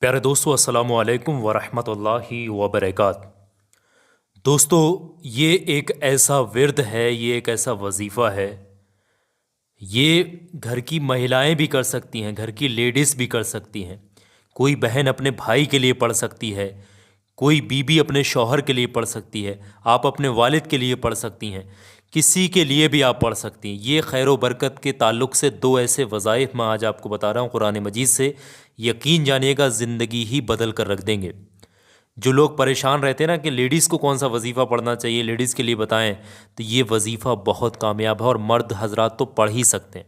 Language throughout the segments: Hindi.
प्यारे दोस्तों, अस्सलामु अलैकुम वरहमतुल्लाहि वबरकात। दोस्तों, ये एक ऐसा विर्द है, ये एक ऐसा वजीफ़ा है। ये घर की महिलाएं भी कर सकती हैं, घर की लेडीज़ भी कर सकती हैं। कोई बहन अपने भाई के लिए पढ़ सकती है, कोई बीबी अपने शौहर के लिए पढ़ सकती है, आप अपने वालिद के लिए पढ़ सकती हैं, किसी के लिए भी आप पढ़ सकती हैं। ये खैर व बरकत के ताल्लुक़ से दो ऐसे वज़ाइफ मैं आज आपको बता रहा हूँ कुरान मजीद से। यकीन जानिएगा, ज़िंदगी ही बदल कर रख देंगे। जो लोग परेशान रहते हैं ना कि लेडीज़ को कौन सा वजीफ़ा पढ़ना चाहिए, लेडीज़ के लिए बताएं, तो ये वजीफ़ा बहुत कामयाब है और मर्द हजरात तो पढ़ ही सकते हैं।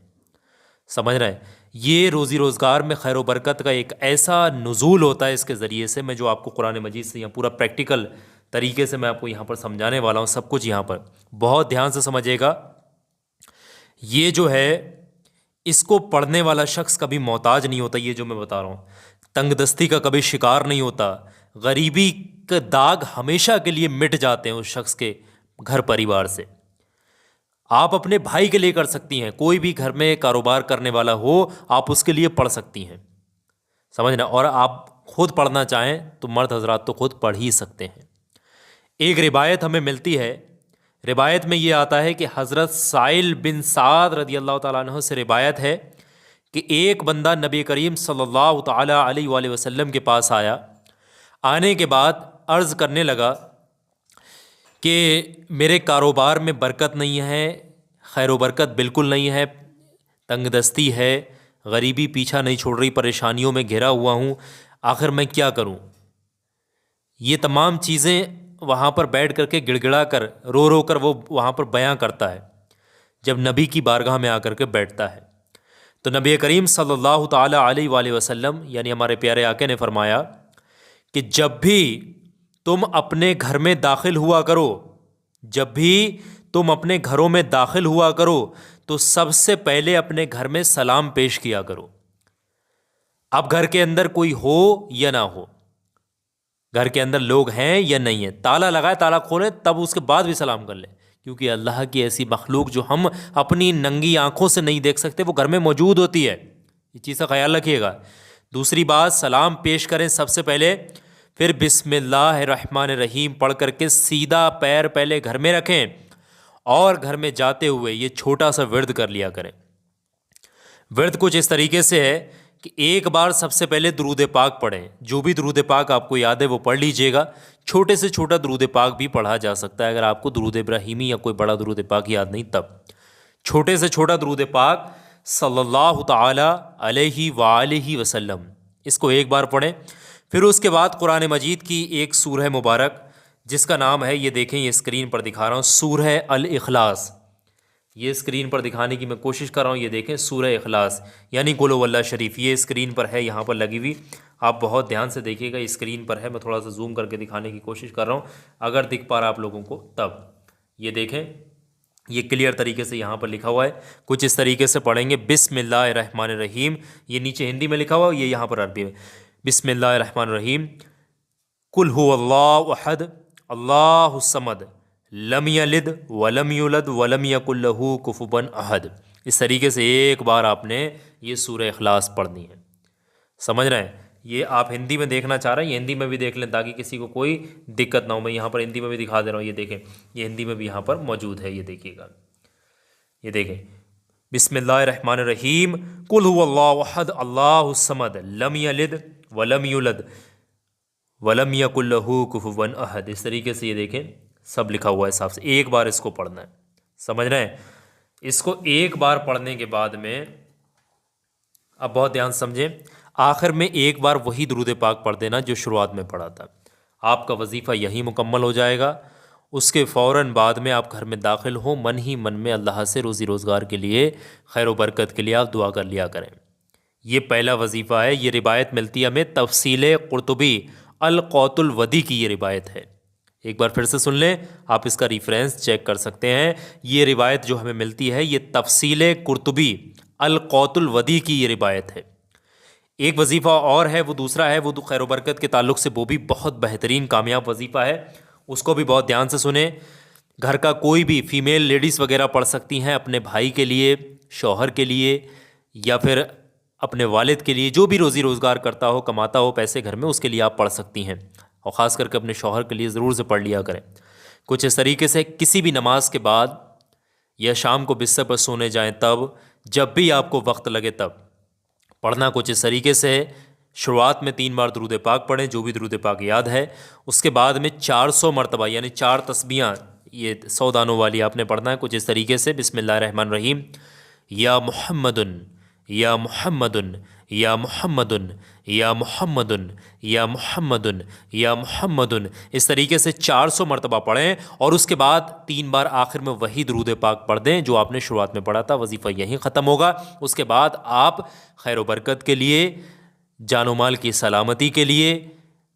समझ रहे हैं? ये रोज़ी रोज़गार में खैर व बरकत का एक ऐसा नुज़ूल होता है इसके ज़रिए से। मैं जो आपको कुरान मजीद से यहाँ पूरा प्रैक्टिकल तरीके से मैं आपको यहाँ पर समझाने वाला हूँ, सब कुछ यहाँ पर बहुत ध्यान से समझिएगा। ये जो है, इसको पढ़ने वाला शख्स कभी मोहताज नहीं होता। ये जो मैं बता रहा हूँ, तंगदस्ती का कभी शिकार नहीं होता। गरीबी का दाग हमेशा के लिए मिट जाते हैं उस शख्स के घर परिवार से। आप अपने भाई के लिए कर सकती हैं, कोई भी घर में कारोबार करने वाला हो आप उसके लिए पढ़ सकती हैं। समझना। और आप खुद पढ़ना चाहें तो मर्द हजरात तो खुद पढ़ ही सकते हैं। एक रिवायत हमें मिलती है, रिवायत में ये आता है कि हज़रत साइल बिन साद रदी अल्लाह ताला अन्हु से रिवायत है कि एक बंदा नबी करीम सल्लल्लाहु ताला अलैहि वसल्लम के पास आया। आने के बाद अर्ज़ करने लगा कि मेरे कारोबार में बरकत नहीं है, खैर व बरकत बिल्कुल नहीं है, तंगदस्ती है, गरीबी पीछा नहीं छोड़ रही, परेशानियों में घिरा हुआ हूँ, आखिर मैं क्या करूँ। ये तमाम चीज़ें वहाँ पर बैठ करके गिड़गिड़ा कर रो रो कर वो वहाँ पर बयां करता है जब नबी की बारगाह में आकर के बैठता है। तो नबी करीम सल्लल्लाहु ताला अलैहि वसल्लम यानी हमारे प्यारे आके ने फरमाया कि जब भी तुम अपने घर में दाखिल हुआ करो, जब भी तुम अपने घरों में दाखिल हुआ करो, तो सबसे पहले अपने घर में सलाम पेश किया करो। अब घर के अंदर कोई हो या ना हो, घर के अंदर लोग हैं या नहीं है, ताला लगाए ताला खोले तब उसके बाद भी सलाम कर ले, क्योंकि अल्लाह की ऐसी मखलूक जो हम अपनी नंगी आंखों से नहीं देख सकते वो घर में मौजूद होती है। ये चीज़ का ख्याल रखिएगा। दूसरी बात, सलाम पेश करें सबसे पहले, फिर बिस्मिल्लाहिर्रहमानिर्रहीम पढ़ करके सीधा पैर पहले घर में रखें और घर में जाते हुए ये छोटा सा विर्द कर लिया करें। विर्द कुछ इस तरीके से है कि एक बार सबसे पहले दुरूद पाक पढ़ें। जो भी दुरूद पाक आपको याद है वो पढ़ लीजिएगा। छोटे से छोटा दुरूद पाक भी पढ़ा जा सकता है, अगर आपको दुरूद इब्राहिमी या कोई बड़ा दुरूद पाक याद नहीं तब। छोटे से छोटा दुरूद पाक सल्लल्लाहु ताला अलैहि वालिहि वसल्लम, इसको एक बार पढ़ें। फिर उसके बाद कुरान मजीद की एक सूरह मुबारक जिसका नाम है, ये देखें, ये स्क्रीन पर दिखा रहा हूँ, सूरह अल इखलास। ये स्क्रीन पर दिखाने की मैं कोशिश कर रहा हूँ। ये देखें, सूरह इखलास यानी कुल हुवल्लाह शरीफ, ये स्क्रीन पर है, यहाँ पर लगी हुई। आप बहुत ध्यान से देखिएगा, ये स्क्रीन पर है। मैं थोड़ा सा जूम करके दिखाने की कोशिश कर रहा हूँ, अगर दिख पा रहा आप लोगों को तब। ये देखें, ये क्लियर तरीके से यहाँ पर लिखा हुआ है। कुछ इस तरीके से पढ़ेंगे, बिस्मिल्लाहिर्रहमानिर्रहीम। ये नीचे हिंदी में लिखा हुआ है, ये यहाँ पर अरबी में। बिस्मिल्लाहिर्रहमानिर्रहीम। कुल हुवल्लाहु अहद अल्लाहु समद लम यलिद वलम यूलद वलम यकुल लहू कुफुवन अहद। इस तरीके से एक बार आपने ये सूरह इखलास पढ़नी है। समझ रहे हैं? ये आप हिंदी में देखना चाह रहे हैं, ये हिंदी में भी देख लें ताकि किसी को कोई दिक्कत ना हो। मैं यहाँ पर हिंदी में भी दिखा दे रहा हूँ, ये देखें, ये हिंदी में भी यहाँ पर मौजूद है। ये देखिएगा, ये देखें, बिस्मिल्लाहिर्रहमानिर्रहीम। कुल हुवल्लाहु अहद अल्लाहु समद लम यलिद वलम यूलद वलम यकुल लहू कुफुवन अहद। इस तरीके से ये देखें, सब लिखा हुआ है साफ से। एक बार इसको पढ़ना है। समझ रहे हैं? इसको एक बार पढ़ने के बाद में, अब बहुत ध्यान से समझें, आखिर में एक बार वही दुरूद पाक पढ़ देना जो शुरुआत में पढ़ा था। आपका वजीफ़ा यही मुकम्मल हो जाएगा। उसके फ़ौरन बाद में आप घर में दाखिल हो, मन ही मन में अल्लाह से रोज़ी रोज़गार के लिए, खैर व बरकत के लिए आप दुआ कर लिया करें। ये पहला वजीफ़ा है। ये रिवायत मिलती है हमें तफसील कुर्तुबी अल कौतुल वदी की, ये रिवायत है। एक बार फिर से सुन लें, आप इसका रेफरेंस चेक कर सकते हैं। ये रिवायत जो हमें मिलती है, ये तफसील कुर्तुबी अल कौतुल वदी की ये रिवायत है। एक वजीफ़ा और है, वो दूसरा है, वो तो खैर बरकत के ताल्लुक़ से वो भी बहुत बेहतरीन कामयाब वजीफ़ा है। उसको भी बहुत ध्यान से सुने। घर का कोई भी फ़ीमेल लेडीज़ वगैरह पढ़ सकती हैं, अपने भाई के लिए, शौहर के लिए, या फिर अपने वालिद के लिए, जो भी रोज़ी रोज़गार करता हो, कमाता हो पैसे घर में, उसके लिए आप पढ़ सकती हैं। और ख़ास करके अपने शौहर के लिए ज़रूर से पढ़ लिया करें। कुछ इस तरीके से किसी भी नमाज के बाद या शाम को बिस्तर पर सोने जाएं तब, जब भी आपको वक्त लगे तब पढ़ना कुछ इस तरीके से है। शुरुआत में 3 बार दुरूद पाक पढ़ें, जो भी दुरूद पाक याद है। उसके बाद में 400 मरतबा यानी 4 तस्बीहां, ये 100 दानों वाली आपने पढ़ना है कुछ इस तरीके से। बिस्मिल्लाहिर्रहमानिर्रहीम, या मुहम्मदुन या मुहम्मदुन या मुहम्मदुन या मुहम्मदुन या मुहम्मदुन या मुहम्मदुन, इस तरीके से 400 मरतबा पढ़ें। और उसके बाद 3 बार आखिर में वही दुरूद पाक पढ़ दें जो आपने शुरुआत में पढ़ा था। वजीफ़ा यहीं ख़त्म होगा। उसके बाद आप खैर बरकत के लिए, जानो माल की सलामती के लिए,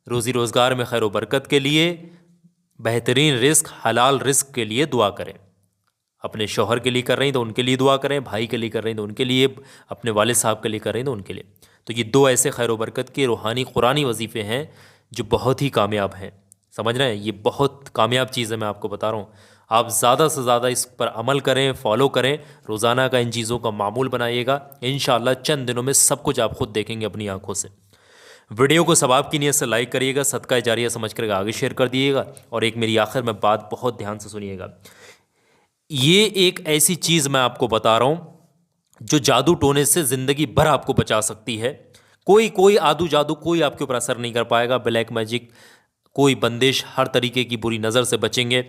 रोज़ी रोज़गार में खैर बरकत के लिए, बेहतरीन रिस्क, हलाल रिस्क के लिए दुआ करें। अपने शौहर के लिए कर रही हैं तो उनके लिए दुआ करें, भाई के लिए कर रही हैं तो उनके लिए, अपने वालिद साहब के लिए कर रही हैं तो उनके लिए। तो ये 2 ऐसे खैर बरकत के रूहानी कुरानी वजीफ़े हैं जो बहुत ही कामयाब हैं। समझ रहे हैं, ये बहुत कामयाब चीज़ है, मैं आपको बता रहा हूँ। आप ज़्यादा से ज़्यादा इस पर अमल करें, फॉलो करें, रोज़ाना का इन चीज़ों का मामूल बनाइएगा। इंशाअल्लाह चंद दिनों में सब कुछ आप खुद देखेंगे अपनी आंखों से। वीडियो को सवाब की नीयत से लाइक करिएगा, सदका जारिया समझ कर आगे शेयर कर दिएगा। और एक मेरी आखिर में बात बहुत ध्यान से सुनिएगा, ये एक ऐसी चीज़ मैं आपको बता रहा हूँ जो जादू टोने से ज़िंदगी भर आपको बचा सकती है। कोई आदू जादू कोई आपके ऊपर असर नहीं कर पाएगा। ब्लैक मैजिक, कोई बंदिश, हर तरीके की बुरी नज़र से बचेंगे,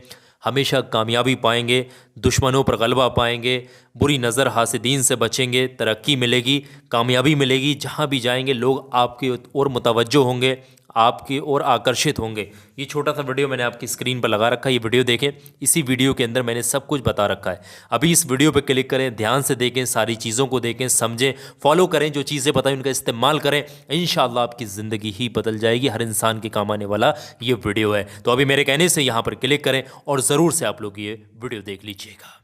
हमेशा कामयाबी पाएंगे, दुश्मनों पर गलबा पाएंगे, बुरी नज़र हासिदीन से बचेंगे, तरक्की मिलेगी, कामयाबी मिलेगी। जहाँ भी जाएंगे लोग आपकी ओर मुतवज्जो होंगे, आपकी ओर आकर्षित होंगे। ये छोटा सा वीडियो मैंने आपकी स्क्रीन पर लगा रखा है, ये वीडियो देखें। इसी वीडियो के अंदर मैंने सब कुछ बता रखा है। अभी इस वीडियो पर क्लिक करें, ध्यान से देखें, सारी चीज़ों को देखें, समझें, फॉलो करें, जो चीज़ें बताएं उनका इस्तेमाल करें। इंशाअल्लाह आपकी ज़िंदगी ही बदल जाएगी। हर इंसान के काम आने वाला ये वीडियो है। तो अभी मेरे कहने से यहाँ पर क्लिक करें और ज़रूर से आप लोग ये वीडियो देख लीजिएगा।